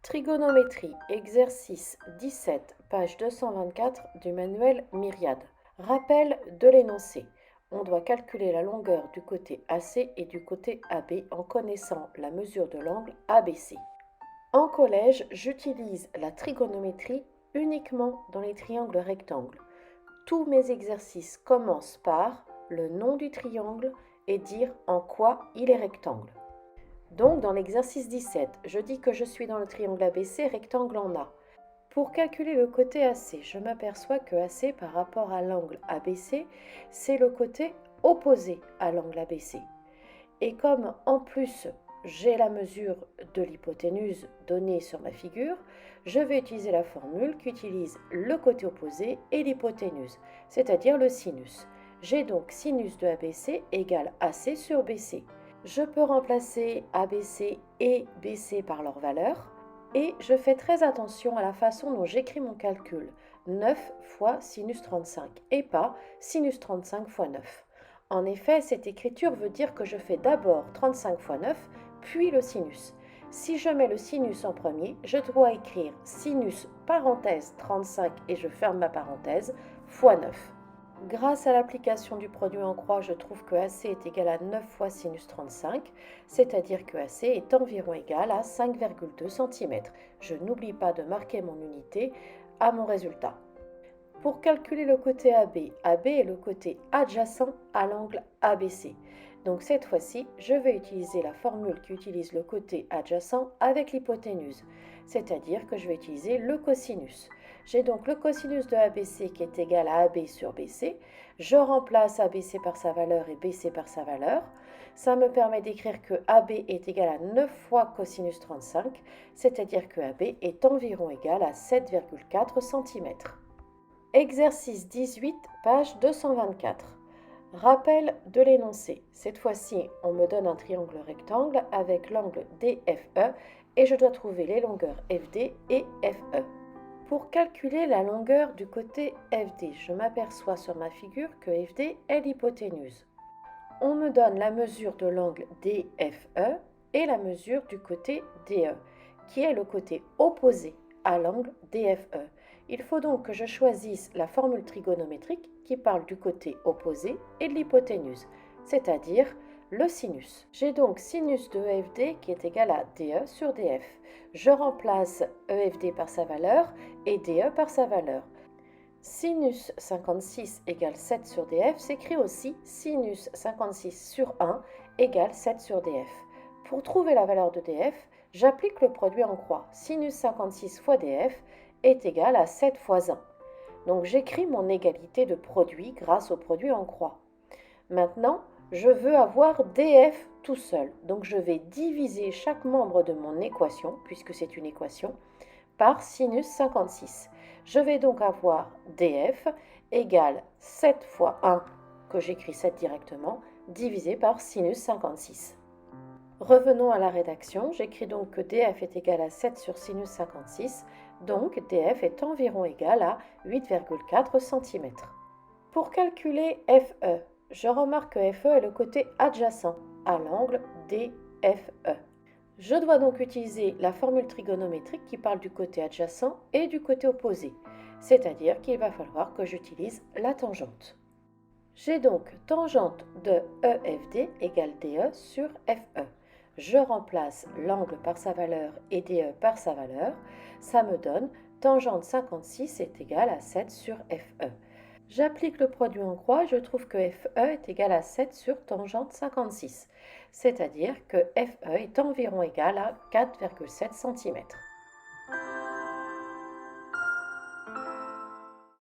Trigonométrie, exercice 17, page 224 du manuel Myriade. Rappel de l'énoncé. On doit calculer la longueur du côté AC et du côté AB en connaissant la mesure de l'angle ABC. En collège, j'utilise la trigonométrie uniquement dans les triangles rectangles. Tous mes exercices commencent par le nom du triangle et dire en quoi il est rectangle. Donc, dans l'exercice 17, je dis que je suis dans le triangle ABC, rectangle en A. Pour calculer le côté AC, je m'aperçois que AC par rapport à l'angle ABC, c'est le côté opposé à l'angle ABC. Et comme en plus j'ai la mesure de l'hypoténuse donnée sur ma figure, je vais utiliser la formule qui utilise le côté opposé et l'hypoténuse, c'est-à-dire le sinus. J'ai donc sinus de ABC égale AC sur BC. Je peux remplacer ABC et BC par leur valeur et je fais très attention à la façon dont j'écris mon calcul. 9 fois sinus 35 et pas sinus 35 fois 9. En effet, cette écriture veut dire que je fais d'abord 35 fois 9, puis le sinus. Si je mets le sinus en premier, je dois écrire sinus parenthèse 35 et je ferme ma parenthèse fois 9. Grâce à l'application du produit en croix, je trouve que AC est égal à 9 fois sinus 35, c'est-à-dire que AC est environ égal à 5,2 cm. Je n'oublie pas de marquer mon unité à mon résultat. Pour calculer le côté AB, AB est le côté adjacent à l'angle ABC. Donc cette fois-ci, je vais utiliser la formule qui utilise le côté adjacent avec l'hypoténuse, c'est-à-dire que je vais utiliser le cosinus. J'ai donc le cosinus de ABC qui est égal à AB sur BC. Je remplace ABC par sa valeur et BC par sa valeur. Ça me permet d'écrire que AB est égal à 9 fois cosinus 35, c'est-à-dire que AB est environ égal à 7,4 cm. Exercice 18, page 224. Rappel de l'énoncé. Cette fois-ci, on me donne un triangle rectangle avec l'angle DFE et je dois trouver les longueurs FD et FE. Pour calculer la longueur du côté FD, je m'aperçois sur ma figure que FD est l'hypoténuse. On me donne la mesure de l'angle DFE et la mesure du côté DE, qui est le côté opposé à l'angle DFE. Il faut donc que je choisisse la formule trigonométrique qui parle du côté opposé et de l'hypoténuse, c'est-à-dire le sinus. J'ai donc sinus de EFD qui est égal à DE sur DF. Je remplace EFD par sa valeur et DE par sa valeur. Sinus 56 égale 7 sur DF s'écrit aussi sinus 56 sur 1 égale 7 sur DF. Pour trouver la valeur de DF, j'applique le produit en croix. Sinus 56 fois DF est égal à 7 fois 1. Donc j'écris mon égalité de produit grâce au produit en croix. Maintenant, je veux avoir DF tout seul. Donc je vais diviser chaque membre de mon équation, puisque c'est une équation, par sinus 56. Je vais donc avoir DF égale 7 fois 1, que j'écris 7 directement, divisé par sinus 56. Revenons à la rédaction, j'écris donc que DF est égal à 7 sur sinus 56, donc DF est environ égal à 8,4 cm. Pour calculer FE, je remarque que FE est le côté adjacent à l'angle DFE. Je dois donc utiliser la formule trigonométrique qui parle du côté adjacent et du côté opposé, c'est-à-dire qu'il va falloir que j'utilise la tangente. J'ai donc tangente de EFD égale DE sur FE. Je remplace l'angle par sa valeur et DE par sa valeur. Ça me donne tangente 56 est égal à 7 sur FE. J'applique le produit en croix, je trouve que FE est égal à 7 sur tangente 56, c'est-à-dire que FE est environ égal à 4,7 cm.